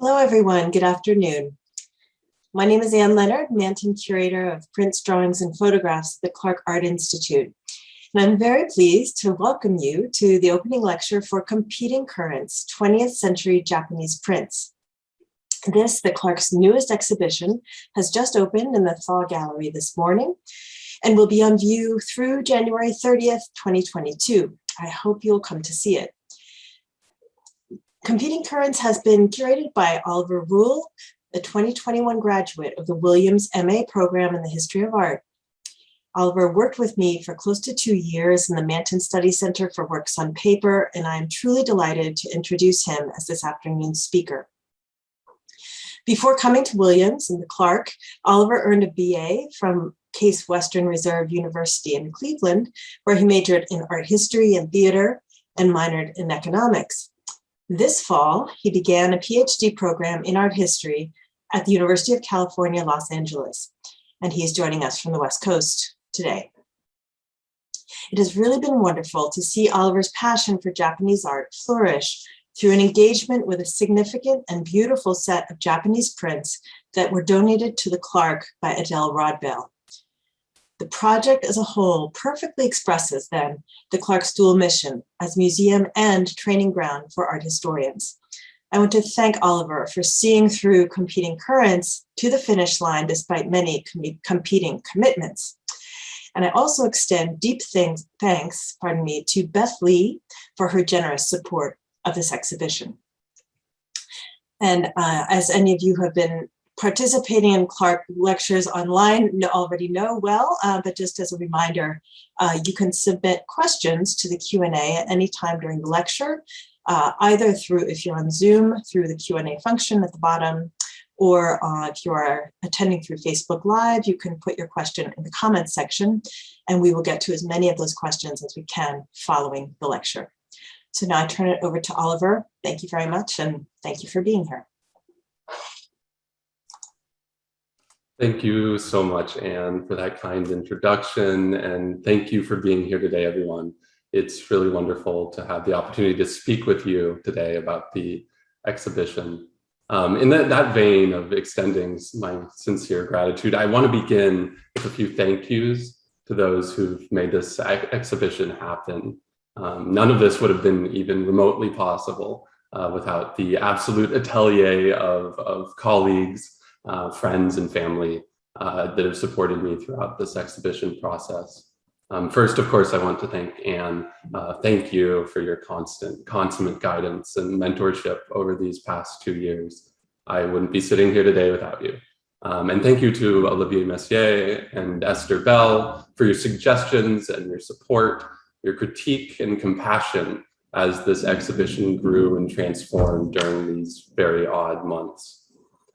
Hello, everyone. Good afternoon. My name is Anne Leonard, Manton Curator of Prints, Drawings, and Photographs at the Clark Art Institute. And I'm very pleased to welcome you to the opening lecture for Competing Currents, 20th Century Japanese Prints. This, the Clark's newest exhibition, has just opened in the Thaw Gallery this morning and will be on view through January 30th, 2022. I hope you'll come to see it. Competing Currents has been curated by Oliver Ruhl, a 2021 graduate of the Williams MA program in the History of Art. Oliver worked with me for close to 2 years in the Manton Study Center for Works on Paper, and I am truly delighted to introduce him as this afternoon's speaker. Before coming to Williams and the Clark, Oliver earned a BA from Case Western Reserve University in Cleveland, where he majored in art history and theater and minored in economics. This fall, he began a PhD program in art history at the University of California, Los Angeles, and he is joining us from the West Coast today. It has really been wonderful to see Oliver's passion for Japanese art flourish through an engagement with a significant and beautiful set of Japanese prints that were donated to the Clark by Adele Rodbell. The project as a whole perfectly expresses then the Clark's dual mission as museum and training ground for art historians. I want to thank Oliver for seeing through Competing Currents to the finish line despite many competing commitments. And I also extend deep thanks to Beth Lee for her generous support of this exhibition. And as any of you have been participating in Clark lectures online already know well, but just as a reminder, you can submit questions to the Q&A at any time during the lecture, either through, if you're on Zoom, through the Q&A function at the bottom, or if you are attending through Facebook Live, you can put your question in the comments section, and we will get to as many of those questions as we can following the lecture. So now I turn it over to Oliver. Thank you very much, and thank you for being here. Thank you so much, Anne, for that kind introduction, and thank you for being here today, everyone. It's really wonderful to have the opportunity to speak with you today about the exhibition. In that vein of extending my sincere gratitude, I want to begin with a few thank yous to those who've made this exhibition happen. None of this would have been even remotely possible without the absolute atelier of colleagues, friends and family that have supported me throughout this exhibition process. First, of course, I want to thank Anne. Thank you for your consummate guidance and mentorship over these past 2 years. I wouldn't be sitting here today without you. And thank you to Olivier Messier and Esther Bell for your suggestions and your support, your critique and compassion as this exhibition grew and transformed during these very odd months.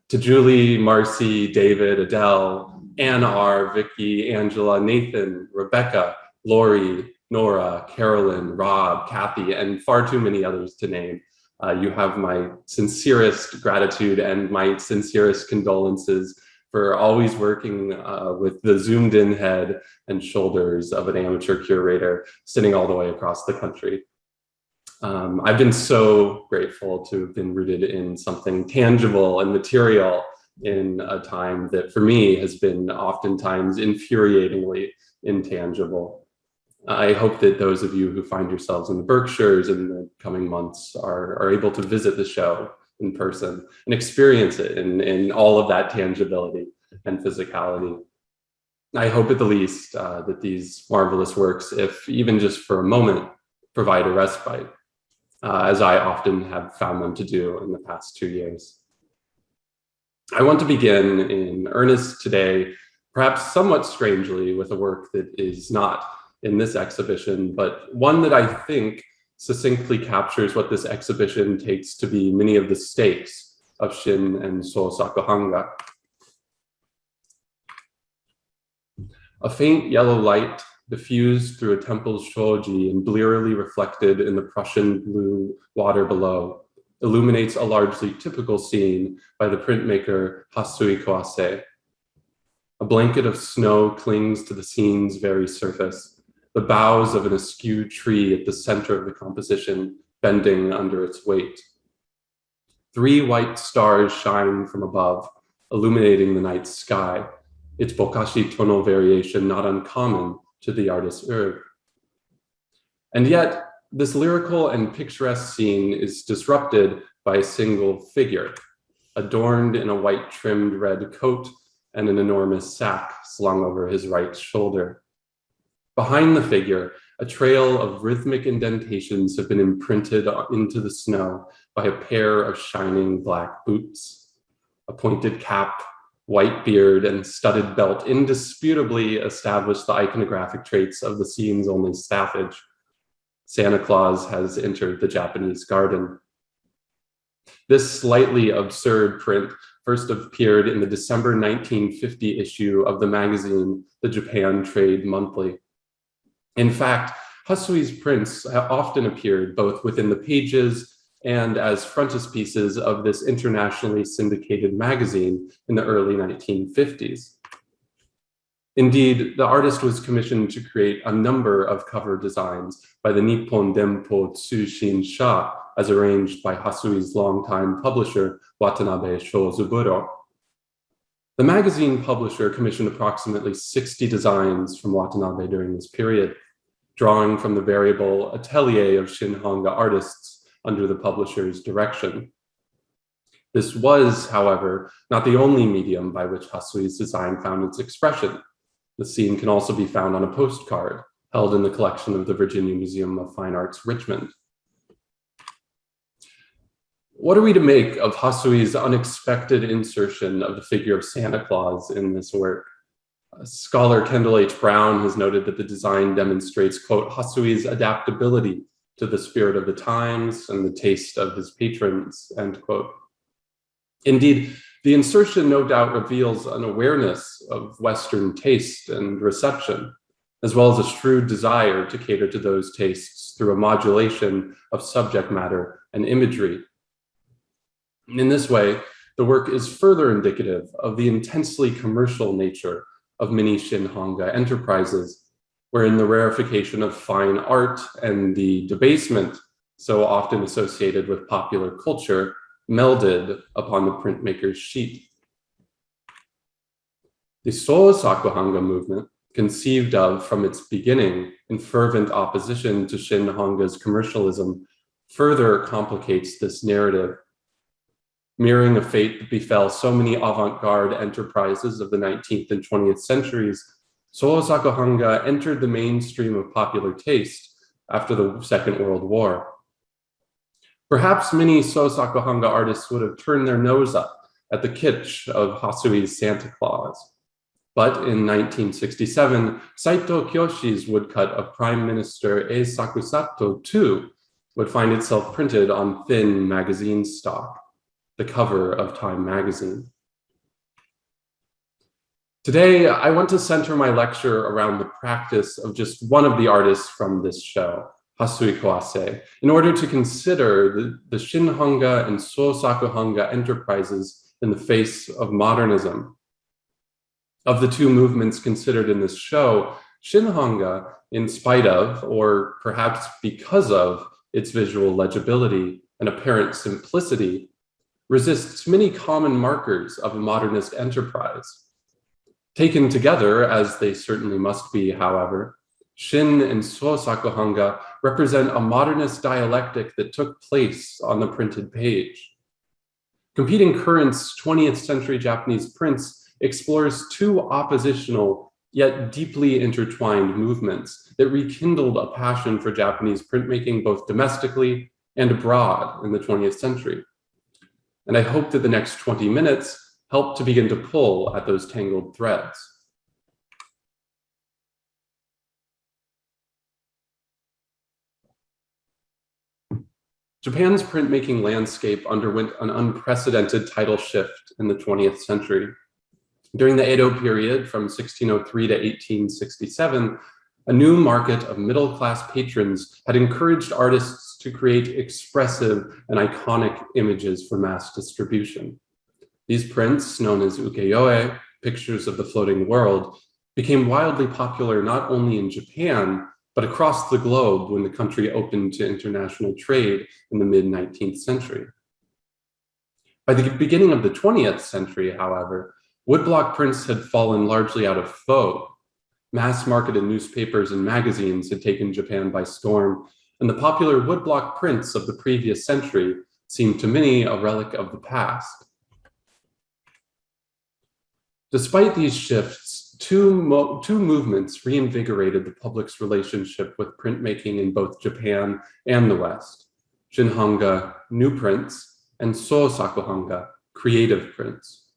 To Julie, Marcy, David, Adele, Anne R., Vicky, Angela, Nathan, Rebecca, Lori, Nora, Carolyn, Rob, Kathy, and far too many others to name. You have my sincerest gratitude and my sincerest condolences for always working with the zoomed in head and shoulders of an amateur curator sitting all the way across the country. I've been so grateful to have been rooted in something tangible and material in a time that for me has been oftentimes infuriatingly intangible. I hope that those of you who find yourselves in the Berkshires in the coming months are able to visit the show in person and experience it in all of that tangibility and physicality. I hope at the least that these marvelous works, if even just for a moment, provide a respite. As I often have found them to do in the past 2 years. I want to begin in earnest today, perhaps somewhat strangely, with a work that is not in this exhibition, but one that I think succinctly captures what this exhibition takes to be many of the stakes of Shin and Sosaku-hanga. A faint yellow light diffused through a temple's shoji and blearily reflected in the Prussian blue water below, illuminates a largely typical scene by the printmaker Hassui. A blanket of snow clings to the scene's very surface, the boughs of an askew tree at the center of the composition bending under its weight. 3 white stars shine from above, illuminating the night sky, its bokashi tonal variation not uncommon to the artist's oeuvre. And yet, this lyrical and picturesque scene is disrupted by a single figure, adorned in a white trimmed red coat and an enormous sack slung over his right shoulder. Behind the figure, a trail of rhythmic indentations have been imprinted into the snow by a pair of shining black boots. A pointed cap, white beard, and studded belt indisputably establish the iconographic traits of the scene's only staffage. Santa Claus has entered the Japanese garden. This slightly absurd print first appeared in the December 1950 issue of the magazine, the Japan Trade Monthly. In fact, Hassui's prints have often appeared both within the pages and as frontispieces of this internationally syndicated magazine in the early 1950s. Indeed, the artist was commissioned to create a number of cover designs by the Nippon Denpo Tsushin Sha, as arranged by Hassui's longtime publisher, Watanabe Shozuburo. The magazine publisher commissioned approximately 60 designs from Watanabe during this period, drawing from the variable atelier of Shin-hanga artists under the publisher's direction. This was, however, not the only medium by which Hassui's design found its expression. The scene can also be found on a postcard held in the collection of the Virginia Museum of Fine Arts, Richmond. What are we to make of Hassui's unexpected insertion of the figure of Santa Claus in this work? Scholar Kendall H. Brown has noted that the design demonstrates, quote, Hassui's adaptability to the spirit of the times and the taste of his patrons, end quote. Indeed, the insertion no doubt reveals an awareness of Western taste and reception, as well as a shrewd desire to cater to those tastes through a modulation of subject matter and imagery. In this way, the work is further indicative of the intensely commercial nature of many Shin-hanga enterprises, wherein the rarefication of fine art and the debasement so often associated with popular culture melded upon the printmaker's sheet. The Sosaku-hanga movement, conceived of from its beginning in fervent opposition to Shin-hanga's commercialism, further complicates this narrative. Mirroring a fate that befell so many avant-garde enterprises of the 19th and 20th centuries, Sosaku-hanga entered the mainstream of popular taste after the Second World War. Perhaps many Sosaku-hanga artists would have turned their nose up at the kitsch of Hassui's Santa Claus. But in 1967, Saito Kyoshi's woodcut of Prime Minister Ei Sakusato too would find itself printed on thin magazine stock, the cover of Time magazine. Today, I want to center my lecture around the practice of just one of the artists from this show, Hassui Kawase, in order to consider the Shin-hanga and Sosaku-hanga enterprises in the face of modernism. Of the two movements considered in this show, Shin-hanga, in spite of, or perhaps because of, its visual legibility and apparent simplicity, resists many common markers of a modernist enterprise. Taken together, as they certainly must be, however, Shin and Sosaku-hanga represent a modernist dialectic that took place on the printed page. Competing Currents, 20th century Japanese prints explores two oppositional yet deeply intertwined movements that rekindled a passion for Japanese printmaking both domestically and abroad in the 20th century. And I hope that the next 20 minutes help to begin to pull at those tangled threads. Japan's printmaking landscape underwent an unprecedented tidal shift in the 20th century. During the Edo period from 1603 to 1867, a new market of middle-class patrons had encouraged artists to create expressive and iconic images for mass distribution. These prints, known as ukiyo-e, pictures of the floating world, became wildly popular not only in Japan, but across the globe when the country opened to international trade in the mid-19th century. By the beginning of the 20th century, however, woodblock prints had fallen largely out of vogue. Mass-marketed newspapers and magazines had taken Japan by storm, and the popular woodblock prints of the previous century seemed to many a relic of the past. Despite these shifts, two movements reinvigorated the public's relationship with printmaking in both Japan and the West: Shin-hanga, new prints, and Sosaku-hanga, creative prints.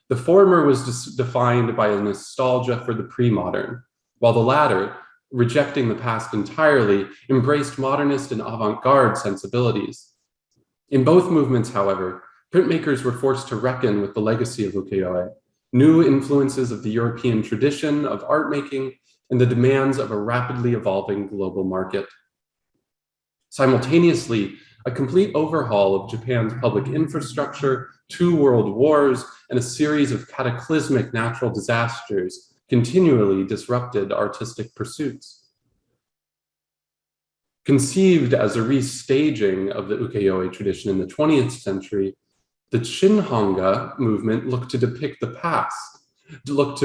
The former was defined by a nostalgia for the pre-modern, while the latter, rejecting the past entirely, embraced modernist and avant-garde sensibilities. In both movements, however, printmakers were forced to reckon with the legacy of ukiyo-e, new influences of the European tradition of art making, and the demands of a rapidly evolving global market. Simultaneously, a complete overhaul of Japan's public infrastructure, 2 world wars, and a series of cataclysmic natural disasters continually disrupted artistic pursuits. Conceived as a restaging of the ukiyo-e tradition in the 20th century, the Shin-hanga movement looked to depict the past, to look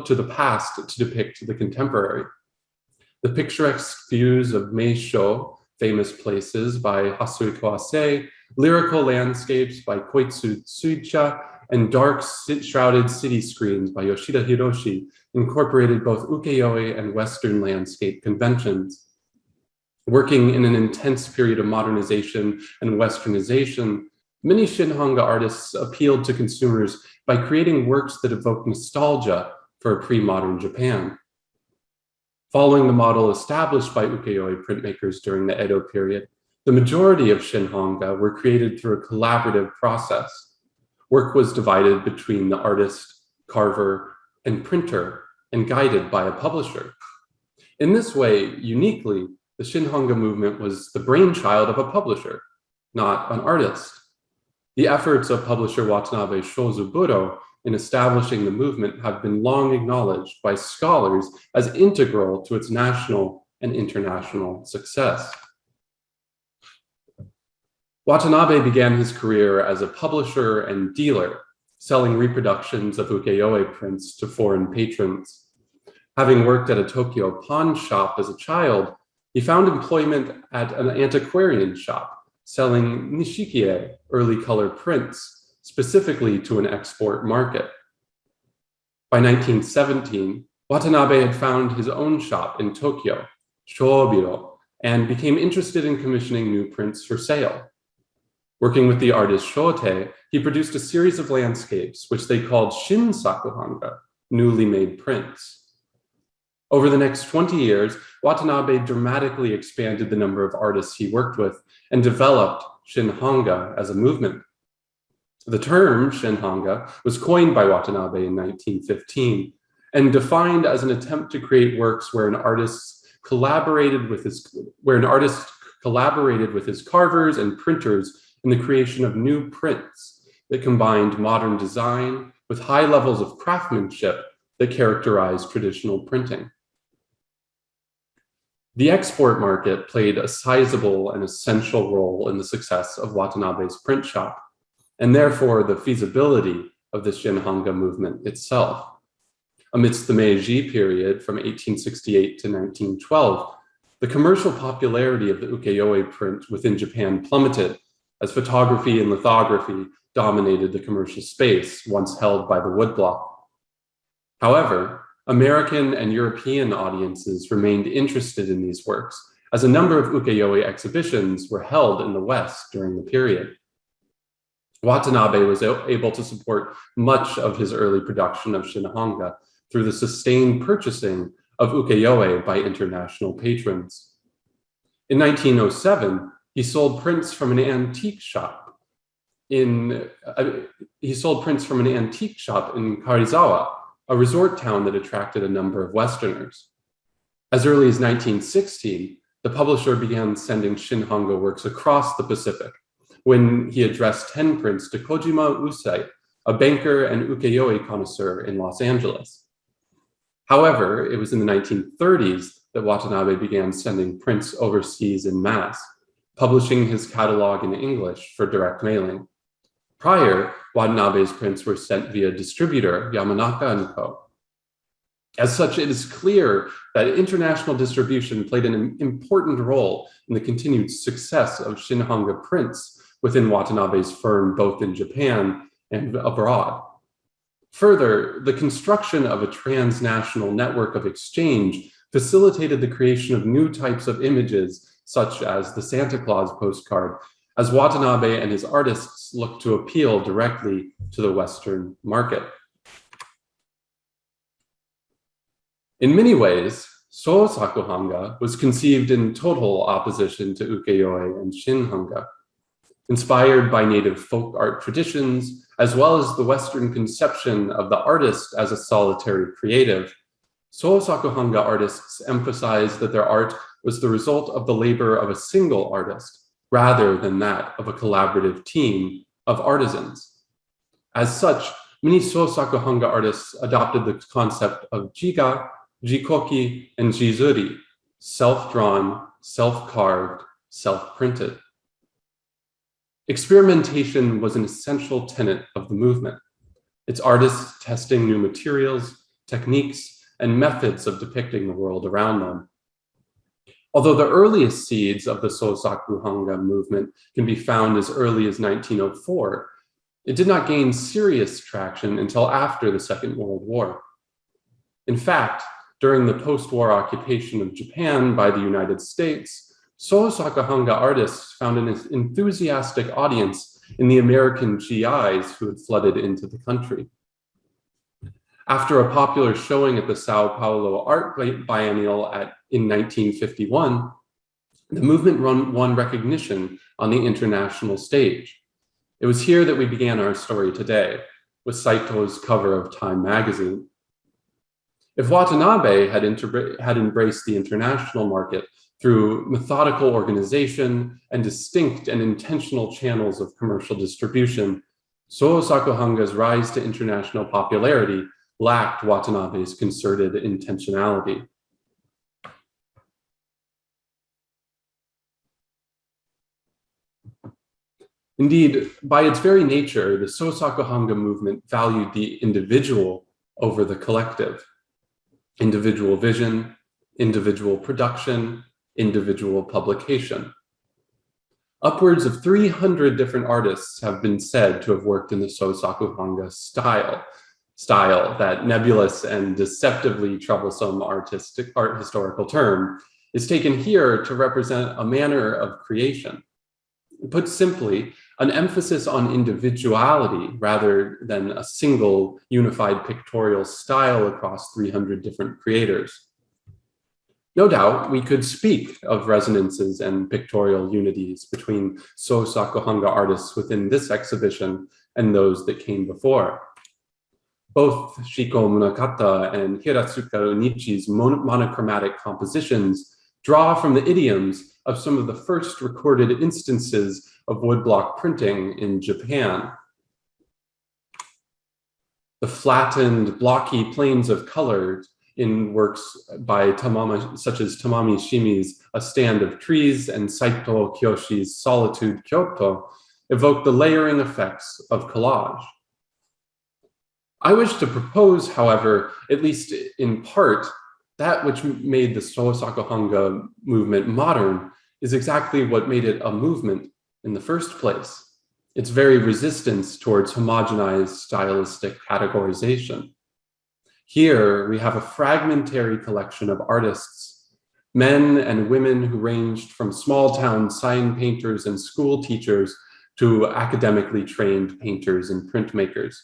to the past to depict the contemporary. The picturesque views of Meisho, famous places by Hassui, lyrical landscapes by Koitsu Tsuicha, and dark shrouded city screens by Yoshida Hiroshi incorporated both ukiyo-e and Western landscape conventions. Working in an intense period of modernization and Westernization, many Shin-hanga artists appealed to consumers by creating works that evoke nostalgia for a pre-modern Japan. Following the model established by ukiyo-e printmakers during the Edo period, the majority of Shin-hanga were created through a collaborative process. Work was divided between the artist, carver, and printer, and guided by a publisher. In this way, uniquely, the Shin-hanga movement was the brainchild of a publisher, not an artist. The efforts of publisher Watanabe Shozuburo in establishing the movement have been long acknowledged by scholars as integral to its national and international success. Watanabe began his career as a publisher and dealer, selling reproductions of ukiyo-e prints to foreign patrons. Having worked at a Tokyo pawn shop as a child, he found employment at an antiquarian shop, selling nishikie, early color prints, specifically to an export market. By 1917, Watanabe had found his own shop in Tokyo, Shōbiro, and became interested in commissioning new prints for sale. Working with the artist Shote, he produced a series of landscapes, which they called Shin-saku-hanga, newly made prints. Over the next 20 years, Watanabe dramatically expanded the number of artists he worked with and developed Shin-hanga as a movement. The term Shin-hanga was coined by Watanabe in 1915 and defined as an attempt to create works where an artist collaborated with his carvers and printers in the creation of new prints that combined modern design with high levels of craftsmanship that characterized traditional printing. The export market played a sizable and essential role in the success of Watanabe's print shop, and therefore the feasibility of the Shin-hanga movement itself. Amidst the Meiji period from 1868 to 1912, the commercial popularity of the ukiyo-e print within Japan plummeted as photography and lithography dominated the commercial space once held by the woodblock. However, American and European audiences remained interested in these works, as a number of ukiyo-e exhibitions were held in the West during the period. Watanabe was able to support much of his early production of Shin-hanga through the sustained purchasing of ukiyo-e by international patrons. In 1907, he sold prints from an antique shop in Karizawa, a resort town that attracted a number of Westerners. As early as 1916, the publisher began sending Shin-hanga works across the Pacific when he addressed 10 prints to Kojima Usai, a banker and ukiyo-e connoisseur in Los Angeles. However, it was in the 1930s that Watanabe began sending prints overseas en masse, publishing his catalog in English for direct mailing. Prior, Watanabe's prints were sent via distributor Yamanaka & Co. As such, it is clear that international distribution played an important role in the continued success of Shin-hanga prints within Watanabe's firm, both in Japan and abroad. Further, the construction of a transnational network of exchange facilitated the creation of new types of images, such as the Santa Claus postcard, as Watanabe and his artists looked to appeal directly to the Western market. In many ways, Sosaku-hanga was conceived in total opposition to ukiyo-e and Shin-hanga. Inspired by native folk art traditions, as well as the Western conception of the artist as a solitary creative, Sosaku-hanga artists emphasized that their art was the result of the labor of a single artist, rather than that of a collaborative team of artisans. As such, many Sosaku-hanga artists adopted the concept of jiga, jikoki, and jizuri, self-drawn, self-carved, self-printed. Experimentation was an essential tenet of the movement, its artists testing new materials, techniques, and methods of depicting the world around them. Although the earliest seeds of the Sosaku-hanga movement can be found as early as 1904, it did not gain serious traction until after the Second World War. In fact, during the post-war occupation of Japan by the United States, Sosaku-hanga artists found an enthusiastic audience in the American GIs who had flooded into the country. After a popular showing at the Sao Paulo Art Biennial in 1951, the movement won recognition on the international stage. It was here that we began our story today, with Saito's cover of Time magazine. If Watanabe had embraced the international market through methodical organization and distinct and intentional channels of commercial distribution, Sosaku-hanga's rise to international popularity lacked Watanabe's concerted intentionality. Indeed, by its very nature, the Sosaku-hanga movement valued the individual over the collective. Individual vision, individual production, individual publication. Upwards of 300 different artists have been said to have worked in the Sosaku-hanga style, that nebulous and deceptively troublesome art historical term, is taken here to represent a manner of creation. Put simply, an emphasis on individuality rather than a single unified pictorial style across 300 different creators. No doubt, we could speak of resonances and pictorial unities between Sosaku-hanga artists within this exhibition and those that came before. Both Shiko Munakata and Hiratsuka Unichi's monochromatic compositions draw from the idioms of some of the first recorded instances of woodblock printing in Japan. The flattened, blocky planes of color in works by such as Tamami Shimi's A Stand of Trees and Saito Kyoshi's Solitude Kyoto evoke the layering effects of collage. I wish to propose, however, at least in part, that which made the Sosaku-hanga movement modern is exactly what made it a movement in the first place, its very resistance towards homogenized stylistic categorization. Here, we have a fragmentary collection of artists, men and women who ranged from small-town sign painters and school teachers to academically trained painters and printmakers.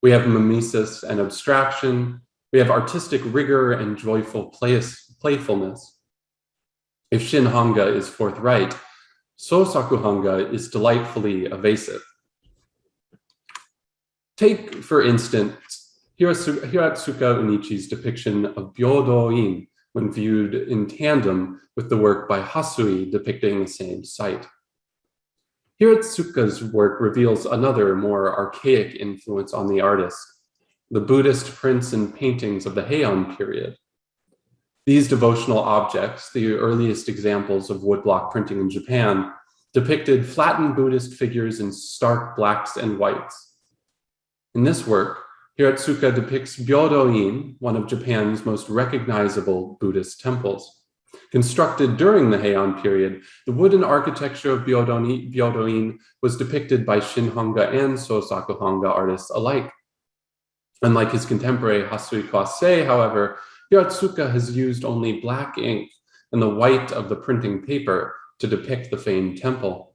We have mimesis and abstraction. We have artistic rigor and joyful playfulness. If Shin-hanga is forthright, Sosaku-hanga is delightfully evasive. Take, for instance, Hiratsuka Unichi's depiction of Byodo-in when viewed in tandem with the work by Hassui depicting the same site. Hiratsuka's work reveals another, more archaic influence on the artist, the Buddhist prints and paintings of the Heian period. These devotional objects, the earliest examples of woodblock printing in Japan, depicted flattened Buddhist figures in stark blacks and whites. In this work, Hiratsuka depicts Byodo-in, one of Japan's most recognizable Buddhist temples. Constructed during the Heian period, the wooden architecture of Byodo-in was depicted by Shin-hanga and Sosaku-hanga artists alike. Unlike his contemporary Hassui Kwase, however, Hiratsuka has used only black ink and the white of the printing paper to depict the famed temple.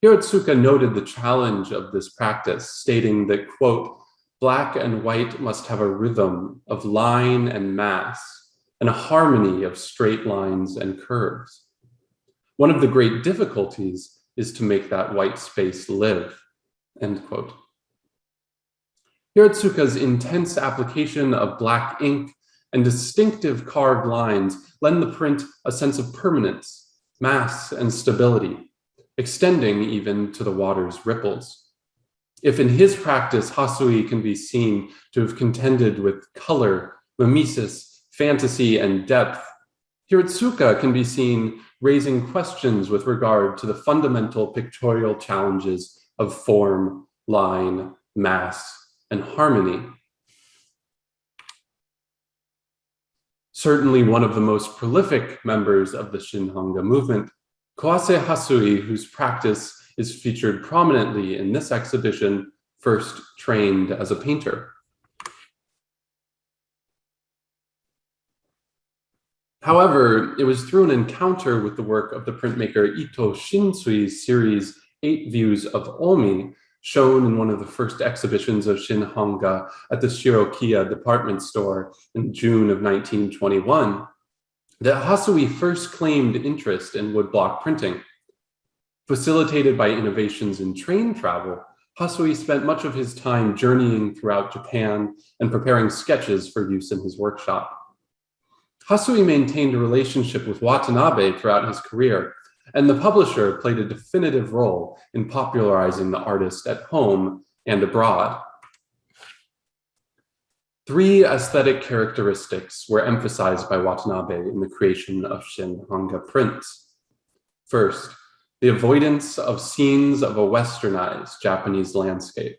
Hiratsuka noted the challenge of this practice, stating that, quote, black and white must have a rhythm of line and mass, and a harmony of straight lines and curves. One of the great difficulties is to make that white space live, end quote. Hiratsuka's intense application of black ink and distinctive carved lines lend the print a sense of permanence, mass, and stability, extending even to the water's ripples. If in his practice, Hassui can be seen to have contended with color, mimesis, fantasy, and depth, Hiratsuka can be seen raising questions with regard to the fundamental pictorial challenges of form, line, mass, and harmony. Certainly one of the most prolific members of the Shin-hanga movement, Kwase Hassui, whose practice is featured prominently in this exhibition, first trained as a painter. However, it was through an encounter with the work of the printmaker Ito Shinsui's series 8 Views of Omi, shown in one of the first exhibitions of Shin-hanga at the Shirokiya department store in June of 1921, that Hassui first claimed interest in woodblock printing. Facilitated by innovations in train travel, Hassui spent much of his time journeying throughout Japan and preparing sketches for use in his workshop. Hassui maintained a relationship with Watanabe throughout his career, and the publisher played a definitive role in popularizing the artist at home and abroad. 3 aesthetic characteristics were emphasized by Watanabe in the creation of Shin-hanga prints. First, the avoidance of scenes of a westernized Japanese landscape.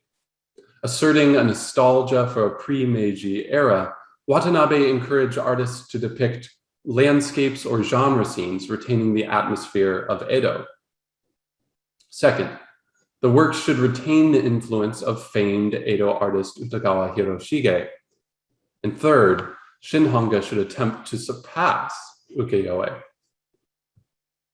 Asserting a nostalgia for a pre-Meiji era, Watanabe encouraged artists to depict landscapes or genre scenes retaining the atmosphere of Edo. Second, the work should retain the influence of famed Edo artist Utagawa Hiroshige. And third, Shin-hanga should attempt to surpass ukiyo-e.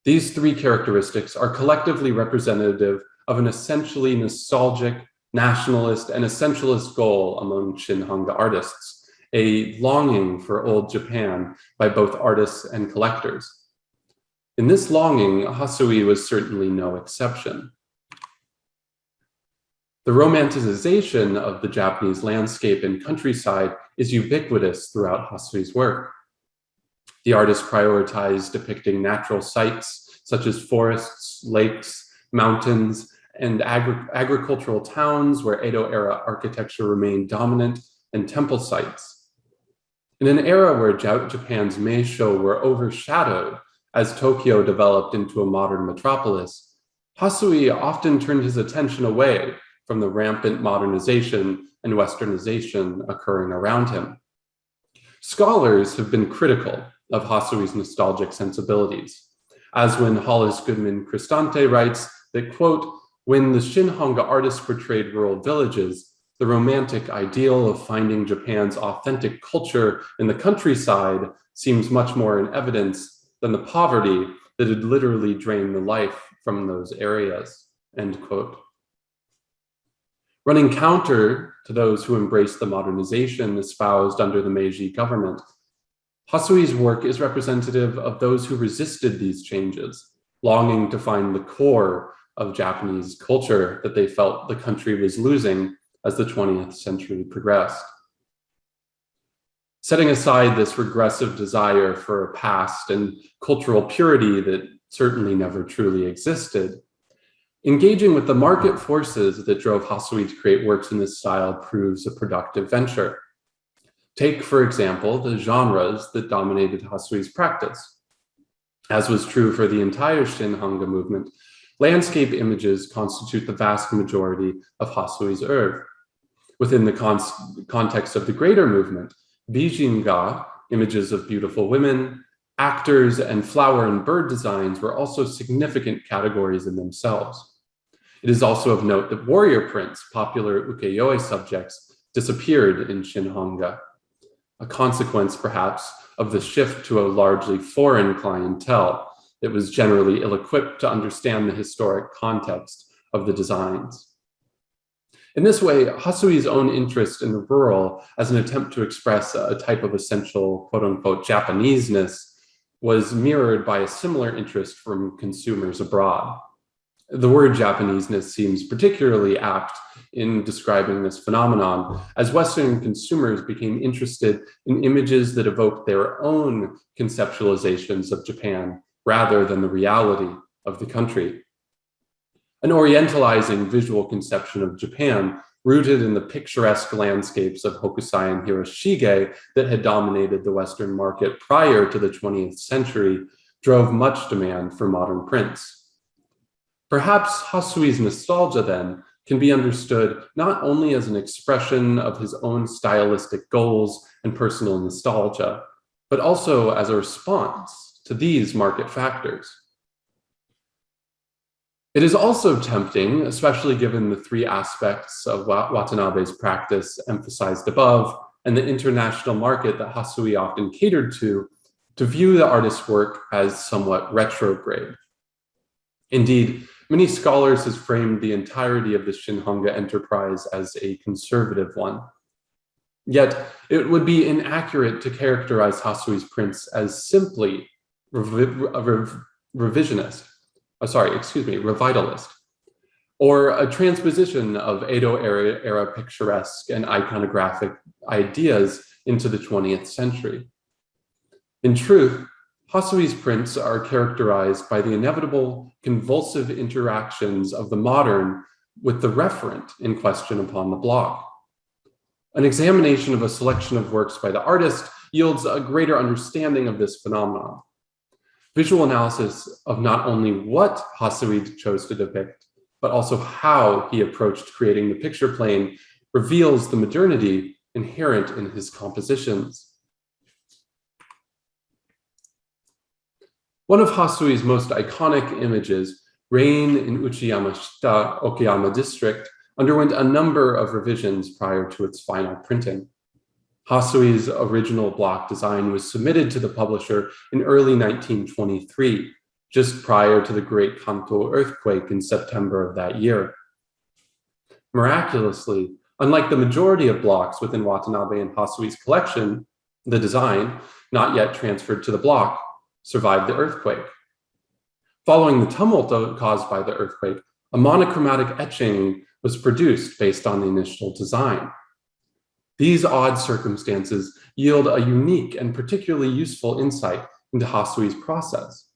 These 3 characteristics are collectively representative of an essentially nostalgic, nationalist, and essentialist goal among Shin-hanga artists, a longing for old Japan by both artists and collectors. In this longing, Hassui was certainly no exception. The romanticization of the Japanese landscape and countryside is ubiquitous throughout Hassui's work. The artist prioritized depicting natural sites such as forests, lakes, mountains, and agricultural towns where Edo-era architecture remained dominant, and temple sites. In an era where Japan's Meisho were overshadowed as Tokyo developed into a modern metropolis, Hassui often turned his attention away from the rampant modernization and westernization occurring around him. Scholars have been critical of Hassui's nostalgic sensibilities, as when Hollis Goodman Cristante writes that, quote, when the Shin-hanga artists portrayed rural villages, the romantic ideal of finding Japan's authentic culture in the countryside seems much more in evidence than the poverty that had literally drained the life from those areas, end quote. Running counter to those who embraced the modernization espoused under the Meiji government, Hassui's work is representative of those who resisted these changes, longing to find the core of Japanese culture that they felt the country was losing as the 20th century progressed. Setting aside this regressive desire for a past and cultural purity that certainly never truly existed, engaging with the market forces that drove Hassui to create works in this style proves a productive venture. Take, for example, the genres that dominated Hassui's practice. As was true for the entire Shin-hanga movement, landscape images constitute the vast majority of Hassui's oeuvre. Within the context of the greater movement, bijinga, images of beautiful women, actors, and flower and bird designs were also significant categories in themselves. It is also of note that warrior prints, popular ukiyo-e subjects, disappeared in Shin-hanga, a consequence perhaps of the shift to a largely foreign clientele that was generally ill-equipped to understand the historic context of the designs. In this way, Hassui's own interest in the rural as an attempt to express a type of essential quote-unquote Japaneseness was mirrored by a similar interest from consumers abroad. The word Japaneseness seems particularly apt in describing this phenomenon, as Western consumers became interested in images that evoked their own conceptualizations of Japan rather than the reality of the country. An orientalizing visual conception of Japan, rooted in the picturesque landscapes of Hokusai and Hiroshige that had dominated the Western market prior to the 20th century, drove much demand for modern prints. Perhaps Hassui's nostalgia, then, can be understood not only as an expression of his own stylistic goals and personal nostalgia, but also as a response to these market factors. It is also tempting, especially given the three aspects of Watanabe's practice emphasized above and the international market that Hassui often catered to view the artist's work as somewhat retrograde. Indeed, many scholars have framed the entirety of the Shin-hanga enterprise as a conservative one. Yet, it would be inaccurate to characterize Hassui's prints as simply revisionist, revitalist, or a transposition of Edo era picturesque and iconographic ideas into the 20th century. In truth, Hassui's prints are characterized by the inevitable convulsive interactions of the modern with the referent in question upon the block. An examination of a selection of works by the artist yields a greater understanding of this phenomenon. Visual analysis of not only what Hassui chose to depict, but also how he approached creating the picture plane reveals the modernity inherent in his compositions. One of Hassui's most iconic images, Rain in Uchiyamashita, Okayama district, underwent a number of revisions prior to its final printing. Hassui's original block design was submitted to the publisher in early 1923, just prior to the Great Kanto earthquake in September of that year. Miraculously, unlike the majority of blocks within Watanabe and Hassui's collection, the design, not yet transferred to the block, survived the earthquake. Following the tumult caused by the earthquake, a monochromatic etching was produced based on the initial design. These odd circumstances yield a unique and particularly useful insight into Hassui's process.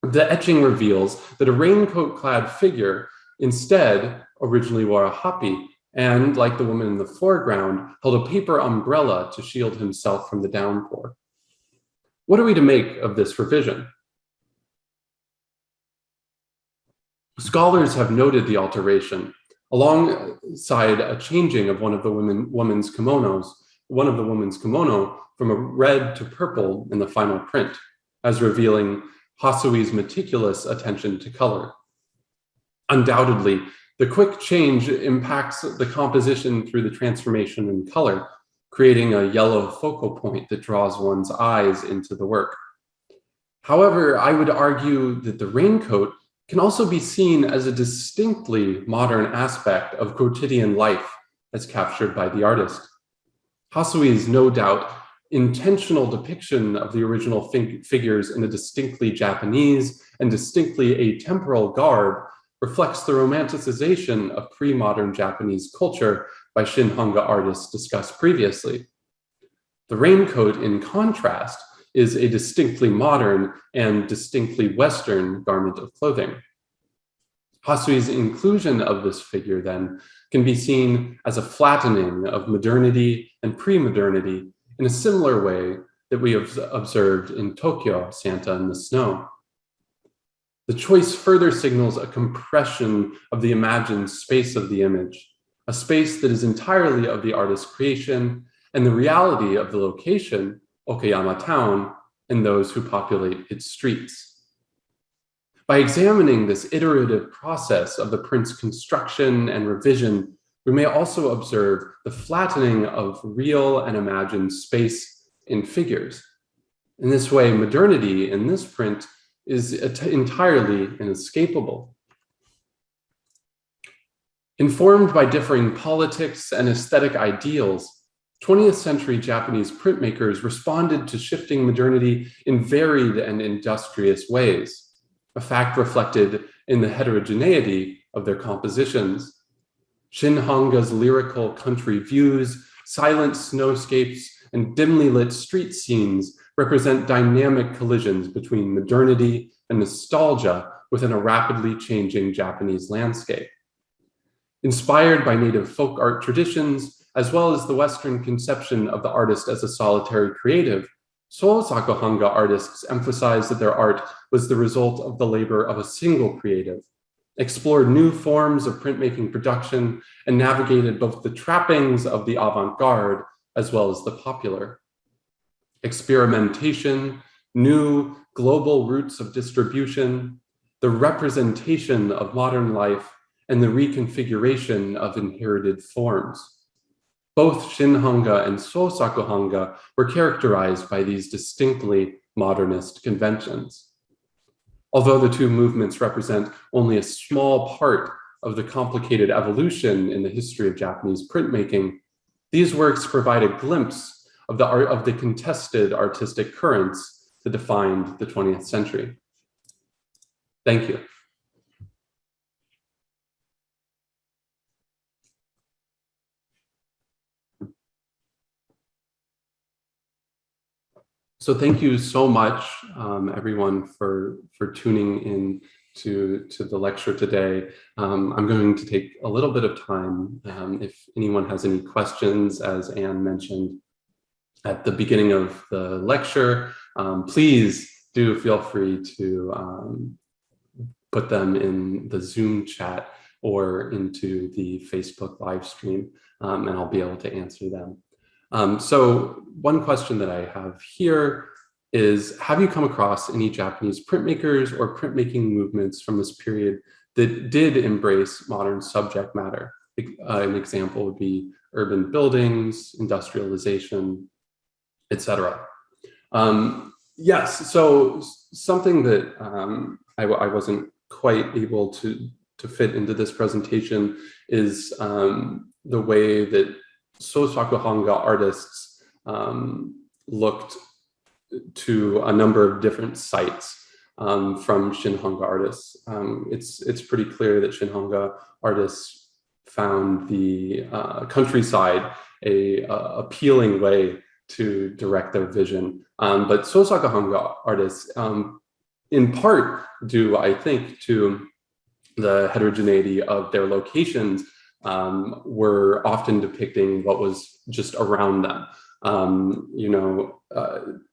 The etching reveals that a raincoat-clad figure instead originally wore a hapi and, like the woman in the foreground, held a paper umbrella to shield himself from the downpour. What are we to make of this revision? Scholars have noted the alteration alongside a changing of one of the woman's kimono from a red to purple in the final print, as revealing Hassui's meticulous attention to color. Undoubtedly, the quick change impacts the composition through the transformation in color, creating a yellow focal point that draws one's eyes into the work. However, I would argue that the raincoat can also be seen as a distinctly modern aspect of quotidian life as captured by the artist. Hassui's no doubt intentional depiction of the original figures in a distinctly Japanese and distinctly atemporal garb reflects the romanticization of pre-modern Japanese culture by Shin-hanga artists discussed previously. The raincoat, in contrast, is a distinctly modern and distinctly Western garment of clothing. Hassui's inclusion of this figure, then, can be seen as a flattening of modernity and pre-modernity in a similar way that we have observed in Tokyo, Santa in the snow. The choice further signals a compression of the imagined space of the image, a space that is entirely of the artist's creation and the reality of the location, Okayama town, and those who populate its streets. By examining this iterative process of the print's construction and revision, we may also observe the flattening of real and imagined space in figures. In this way, modernity in this print is entirely inescapable. Informed by differing politics and aesthetic ideals, 20th century Japanese printmakers responded to shifting modernity in varied and industrious ways, a fact reflected in the heterogeneity of their compositions. Shin-hanga's lyrical country views, silent snowscapes, and dimly lit street scenes represent dynamic collisions between modernity and nostalgia within a rapidly changing Japanese landscape. Inspired by native folk art traditions, as well as the Western conception of the artist as a solitary creative, Sosaku-hanga artists emphasized that their art was the result of the labor of a single creative, explored new forms of printmaking production, and navigated both the trappings of the avant-garde as well as the popular. Experimentation, new global routes of distribution, the representation of modern life, and the reconfiguration of inherited forms. Both Shin-hanga and Sosaku-hanga were characterized by these distinctly modernist conventions. Although the two movements represent only a small part of the complicated evolution in the history of Japanese printmaking, these works provide a glimpse of the contested artistic currents that defined the 20th century. Thank you. So thank you so much, everyone, for tuning in to the lecture today. I'm going to take a little bit of time. If anyone has any questions, as Anne mentioned at the beginning of the lecture, please do feel free to put them in the Zoom chat or into the Facebook live stream, and I'll be able to answer them. So one question that I have here is, have you come across any Japanese printmakers or printmaking movements from this period that did embrace modern subject matter? An example would be urban buildings, industrialization, etc. Yes, so something that I wasn't quite able to fit into this presentation is the way that Sosaku-hanga artists looked to a number of different sites from Shin-hanga artists. It's pretty clear that Shin-hanga artists found the countryside a appealing way to direct their vision. But Sosaku-hanga artists, in part due, I think, to the heterogeneity of their locations, were often depicting what was just around them.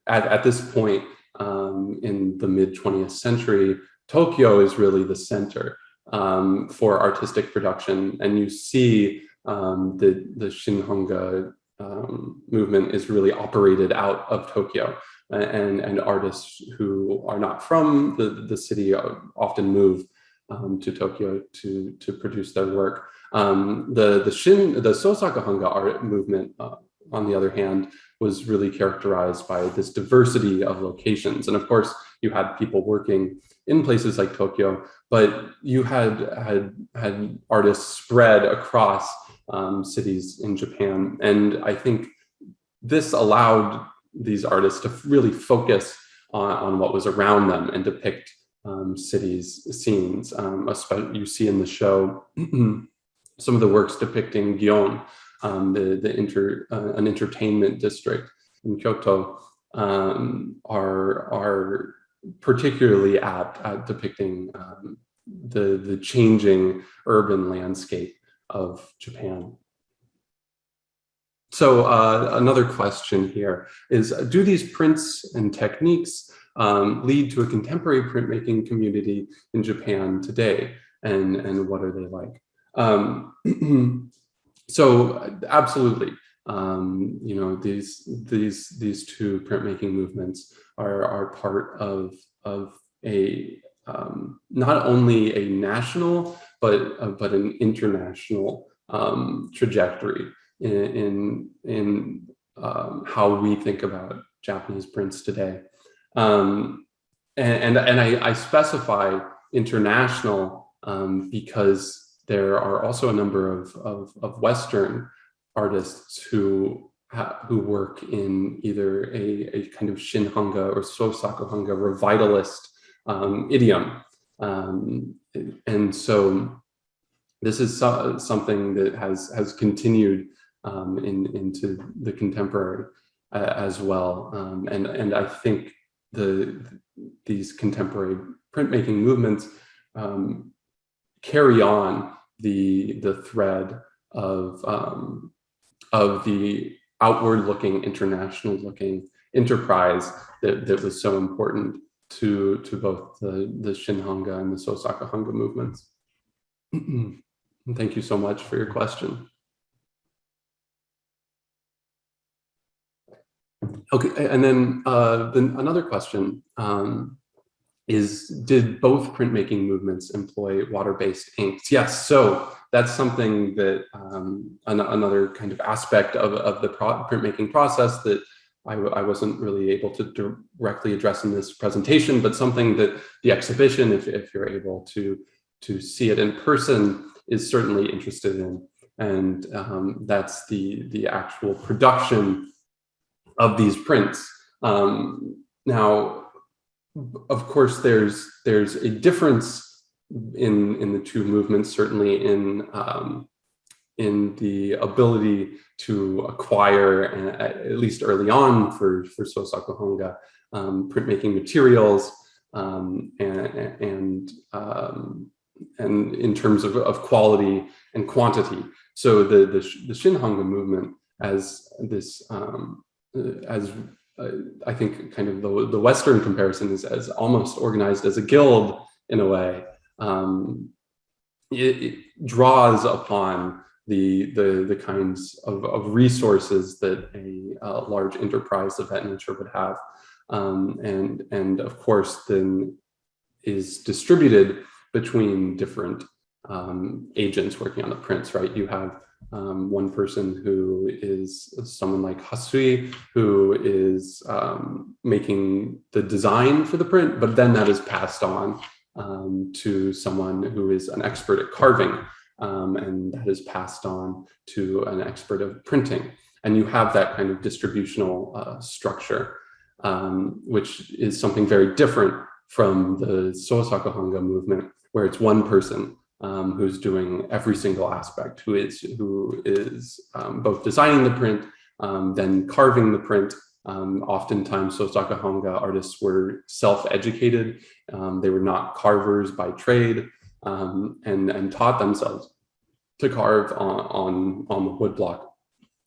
At this point in the mid-20th century, Tokyo is really the center for artistic production, and you see the Shin-hanga movement is really operated out of Tokyo, and artists who are not from the city often move to Tokyo to produce their work. The Sosaku-hanga art movement, on the other hand, was really characterized by this diversity of locations. And of course, you had people working in places like Tokyo, but you had artists spread across cities in Japan. And I think this allowed these artists to really focus on what was around them and depict cities' scenes. You see in the show some of the works depicting Gion, an entertainment district in Kyoto, are particularly apt at depicting the changing urban landscape of Japan. So another question here is, do these prints and techniques lead to a contemporary printmaking community in Japan today? And what are they like? So absolutely. You know, these two printmaking movements are part of a not only a national but an international trajectory in how we think about Japanese prints today. And I specify international because there are also a number of Western artists who work in either a kind of Shin-hanga or Sosaku-hanga revitalist idiom. And so this is something that has continued into the contemporary as well. And I think these contemporary printmaking movements carry on the thread of the outward-looking, international-looking enterprise that was so important to both the Shin-hanga and the Sosaku-hanga movements. Thank you so much for your question. Okay, and then another question is, did both printmaking movements employ water-based inks? Yes, so that's something that another kind of aspect of the printmaking process that I wasn't really able to directly address in this presentation, but something that the exhibition, if you're able to see it in person, is certainly interested in. And that's the actual production of these prints. Now, of course, there's a difference in the two movements, certainly in the ability to acquire, at least early on for Sosaku-hanga, printmaking materials, and in terms of quality and quantity. So the Shin-hanga movement, as this as I think kind of the Western comparison is as almost organized as a guild in a way. It draws upon the kinds of resources that a large enterprise of that nature would have, and of course then is distributed between different agents working on the prints, right? You have one person who is someone like Hassui, who is making the design for the print, but then that is passed on to someone who is an expert at carving, and that is passed on to an expert of printing. And you have that kind of distributional structure, which is something very different from the Sosaku-hanga movement, where it's one person who's doing every single aspect, who is both designing the print, then carving the print. Oftentimes, Sosaku-hanga artists were self-educated. They were not carvers by trade, and taught themselves to carve on the woodblock.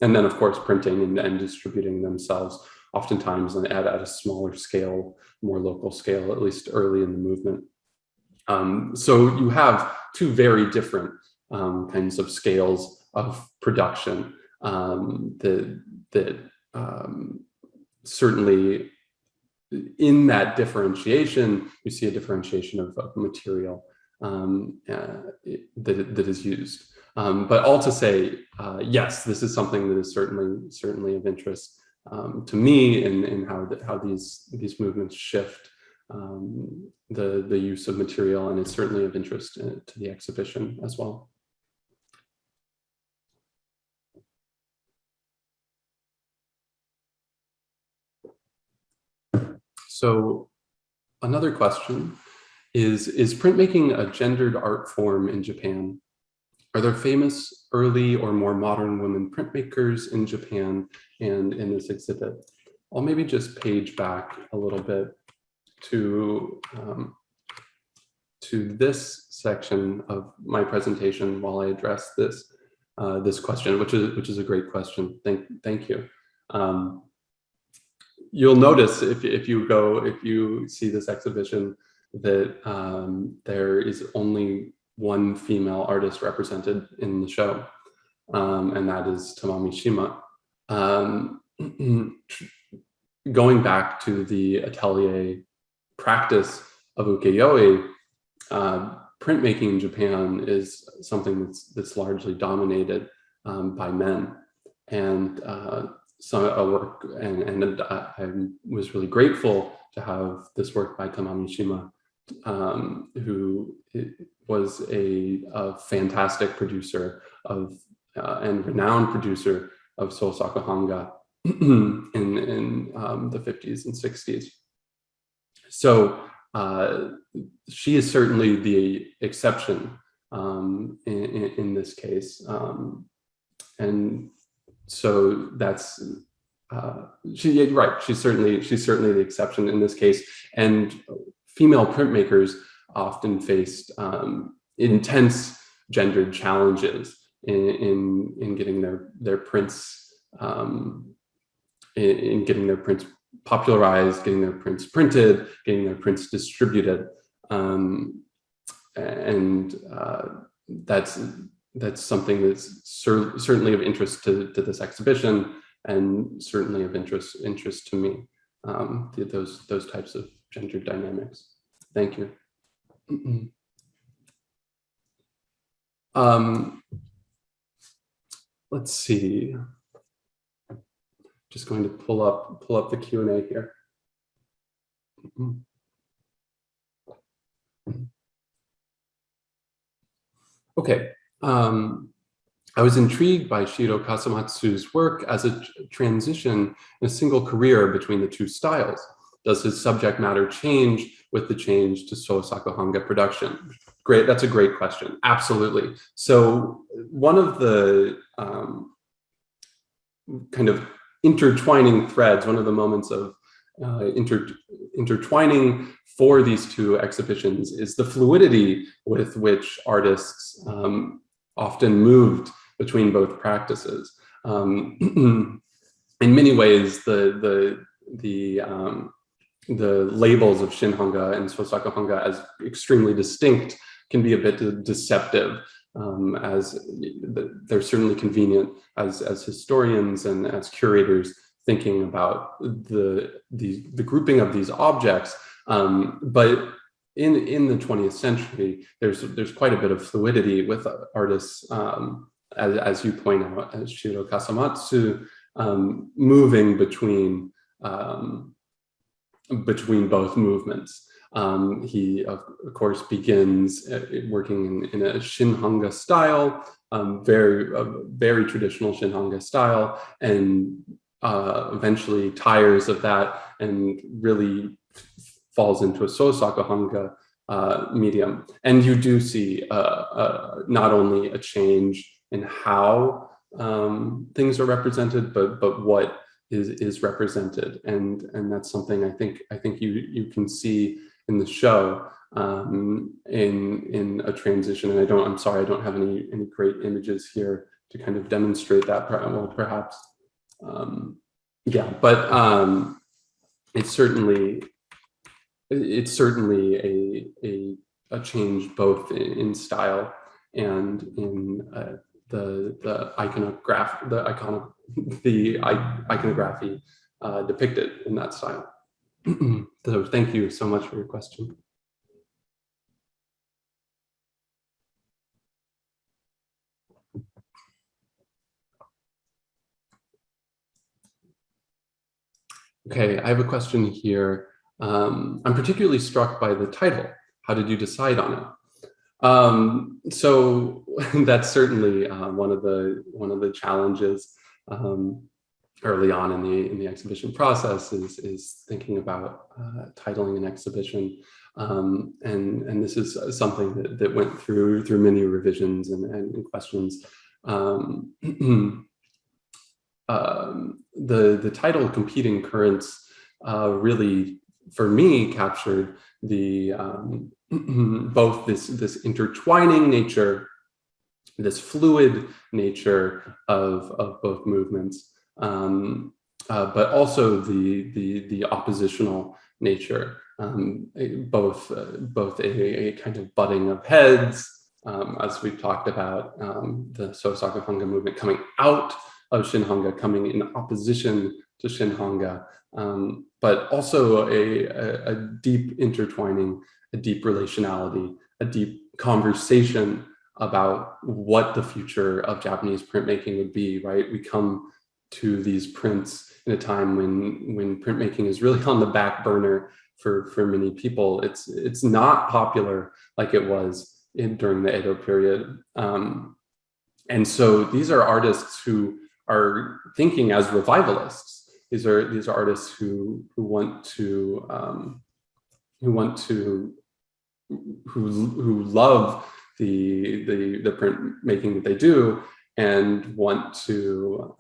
And then, of course, printing and distributing themselves, oftentimes at a smaller scale, more local scale, at least early in the movement. So you have two very different kinds of scales of production that certainly in that differentiation, you see a differentiation of material that is used. But all to say, yes, this is something that is certainly of interest to me in how these movements shift the use of material, and it's certainly of interest to the exhibition as well. So another question is printmaking a gendered art form in Japan? Are there famous early or more modern women printmakers in Japan and in this exhibit? I'll maybe just page back a little bit to this section of my presentation while I address this. this question, which is a great question. Thank you. You'll notice if you see this exhibition that there is only one female artist represented in the show, and that is Tamami Shima. Going back to the atelier practice of ukiyo-e, printmaking in Japan is something that's largely dominated by men, and work, and I was really grateful to have this work by Tamami Shima, who was a fantastic producer of and renowned producer of Sosaku-hanga in the 50s and 60s. So she is certainly the exception in this case, and so that's right. She's certainly the exception in this case. And female printmakers often faced intense gendered challenges in getting their prints in getting their prints popularized, getting their prints printed, getting their prints distributed, and that's something that's certainly of interest to this exhibition, and certainly of interest to me. Those types of gender dynamics. Thank you. Let's see. Just going to pull up the Q&A here. Okay. I was intrigued by Shiro Kasamatsu's work as a transition in a single career between the two styles. Does his subject matter change with the change to Sosaku-hanga production? Great, that's a great question. Absolutely. So one of the kind of intertwining threads, one of the moments of intertwining for these two exhibitions is the fluidity with which artists often moved between both practices. In many ways, the labels of Shin-hanga and Sosaku-hanga as extremely distinct can be a bit deceptive, as they're certainly convenient as historians and as curators thinking about the grouping of these objects. But in the 20th century, there's quite a bit of fluidity with artists, as you point out, as Shiro Kasamatsu, moving between both movements. He of course begins working in a Shin-hanga style, very traditional Shin-hanga style, and eventually tires of that and really falls into a Sosaku-hanga medium. And you do see not only a change in how things are represented, but what is represented, and that's something I think you can see in the show in a transition. And I'm sorry, I don't have any great images here to kind of demonstrate that. Well, perhaps, yeah, but it's certainly a change both in style and in the iconography depicted in that style. So thank you so much for your question. Okay, I have a question here. I'm particularly struck by the title. How did you decide on it? So that's certainly one of the challenges early on in the exhibition process is thinking about titling an exhibition, and this is something that went through many revisions and questions. The title "Competing Currents" really, for me, captured the both this intertwining nature this fluid nature of both movements, but also the oppositional nature, both a kind of butting of heads, as we've talked about, the Sosaku-hanga movement coming out of Shin-hanga, coming in opposition to Shin-hanga, but also a deep intertwining, a deep relationality, a deep conversation about what the future of Japanese printmaking would be, right? We come to these prints in a time when printmaking is really on the back burner for many people. It's not popular like it was during the Edo period. And so these are artists who are thinking as revivalists. These are artists who love the printmaking that they do and want to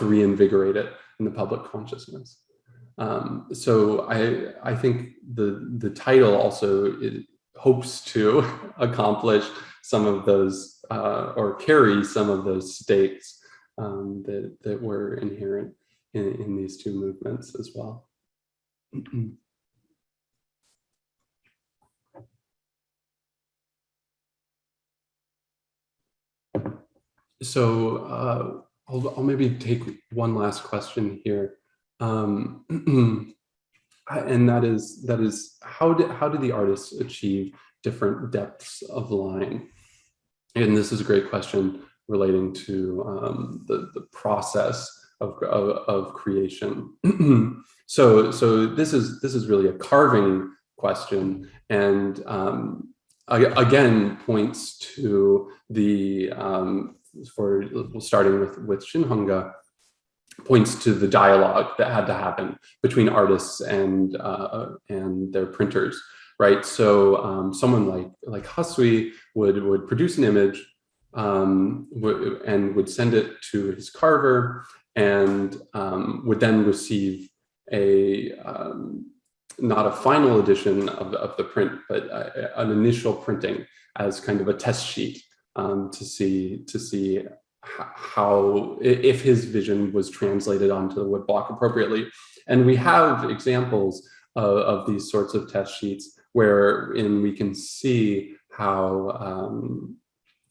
reinvigorate it in the public consciousness. So I think the title also hopes to accomplish some of those or carry some of those stakes that were inherent in these two movements as well. So I'll maybe take one last question here, and that is how do the artists achieve different depths of line? And this is a great question relating to the process of creation. So this is really a carving question, and again points to the starting with Shin-hanga, points to the dialogue that had to happen between artists and their printers, right? So someone like Hassui would produce an image and would send it to his carver, and would then receive not a final edition of the print, but an initial printing as kind of a test sheet to see how, if his vision was translated onto the woodblock appropriately. And we have examples of these sorts of test sheets wherein we can see how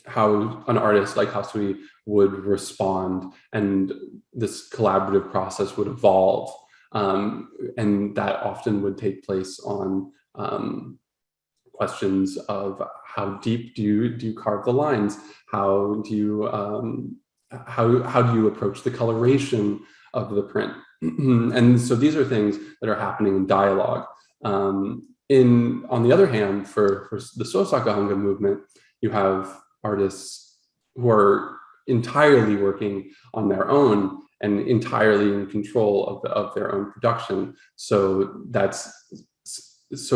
an artist like Hassui would respond, and this collaborative process would evolve. And that often would take place on questions of how deep do you carve the lines? How do you approach the coloration of the print? And so these are things that are happening in dialogue. On the other hand, for the Sosaku-hanga movement, you have artists who are entirely working on their own and entirely in control of their own production. So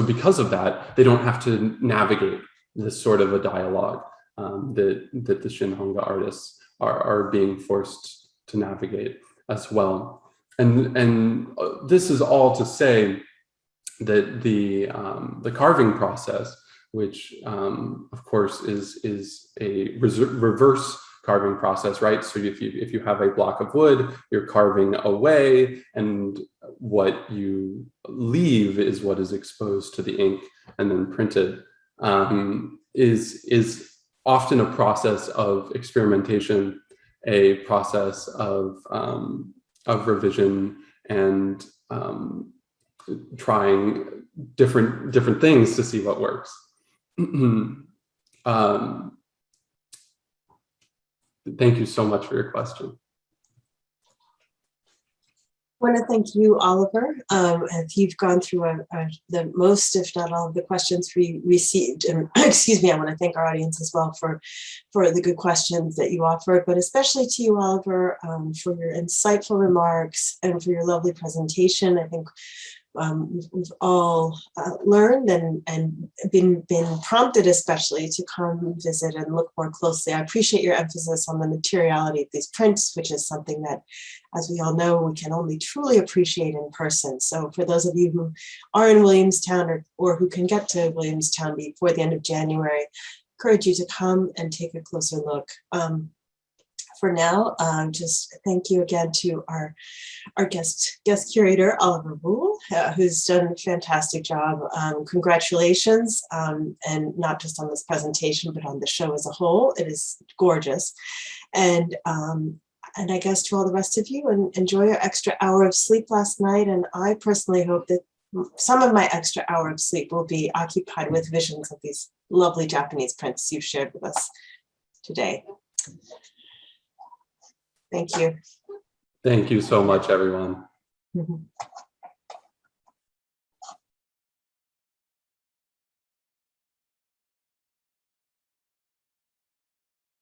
because of that, they don't have to navigate this sort of a dialogue that the Shin-hanga artists are being forced to navigate as well. And this is all to say that the carving process, which of course is a reverse carving process, right? So if you have a block of wood, you're carving away, and what you leave is what is exposed to the ink and then printed, is often a process of experimentation, a process of revision, and trying different things to see what works. Thank you so much for your question. I want to thank you, Oliver. If you've gone through the most, if not all, of the questions we received, and excuse me, I want to thank our audience as well for the good questions that you offered, but especially to you, Oliver, for your insightful remarks and for your lovely presentation. I think we've all learned and been prompted, especially, to come visit and look more closely. I appreciate your emphasis on the materiality of these prints, which is something that, as we all know, we can only truly appreciate in person. So for those of you who are in Williamstown or who can get to Williamstown before the end of January, encourage you to come and take a closer look. For now, just thank you again to our guest curator, Oliver Ruhl, who's done a fantastic job. Congratulations, and not just on this presentation, but on the show as a whole. It is gorgeous. And I guess to all the rest of you, and enjoy your extra hour of sleep last night. And I personally hope that some of my extra hour of sleep will be occupied with visions of these lovely Japanese prints you've shared with us today. Thank you. Thank you so much, everyone. Mm-hmm.